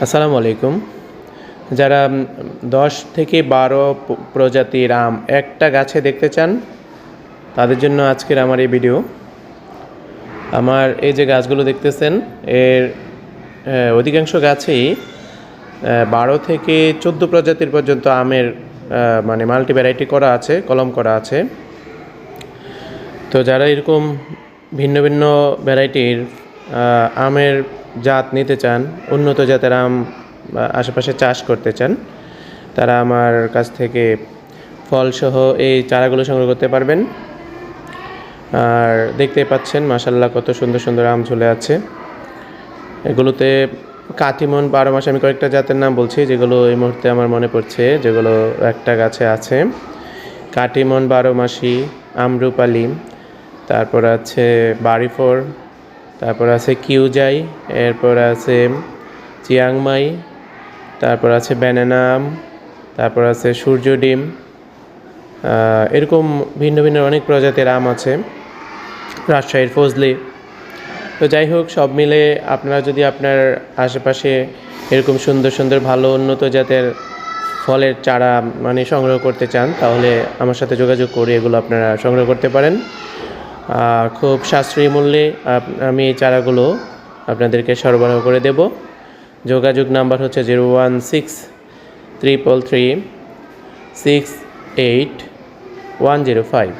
আসসালামু আলাইকুম। যারা ১০ থেকে ১২ প্রজাতির আম একটা গাছে দেখতে চান, তাদের জন্য আজকের আমার এই ভিডিও। আমার এই যে গাছগুলো দেখতেছেন, এর অধিকাংশ গাছেই ১২ থেকে ১৪ প্রজাতির পর্যন্ত আমের মানে মাল্টি ভ্যারাইটি করা আছে, কলম করা আছে। তো যারা এরকম ভিন্ন ভিন্ন ভ্যারাইটির আমের জাত নিতে চান, উন্নত জাতের আম আশেপাশে চাষ করতে চান, তারা আমার কাছ থেকে ফলসহ এই চারাগুলো সংগ্রহ করতে পারবেন। আর দেখতে পাচ্ছেন মাশাআল্লাহ কত সুন্দর সুন্দর আম ঝুলে আছে। এগুলোতে কাটিমন ১২ মাস, আমি কয়েকটা জাতের নাম বলছি যেগুলো এই মুহূর্তে আমার মনে পড়ছে, যেগুলো একটা গাছে আছে। কাটিমন ১২ মাসি, আমরুপালি, তারপর আছে বাড়িফোর, তারপর আছে কিউজাই, এরপর আছে চিয়াংমাই, তারপর আছে ব্যানানা আম, তারপর আছে সূর্য ডিম। এরকম ভিন্ন ভিন্ন অনেক প্রজাতির আম আছে, রাজশাহীর ফজলি। তো যাই হোক, সব মিলে আপনারা যদি আপনার আশেপাশে এরকম সুন্দর সুন্দর ভালো উন্নত জাতের ফলের চারা মানে সংগ্রহ করতে চান, তাহলে আমার সাথে যোগাযোগ করে এগুলো আপনারা সংগ্রহ করতে পারেন। খুব সাশ্রয়ী মূল্যে আমি এই চারাগুলো আপনাদেরকে সরবরাহ করে দেব। যোগাযোগ নাম্বার হচ্ছে 01633668105।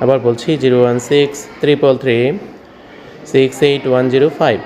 আবার বলছি 01633368105।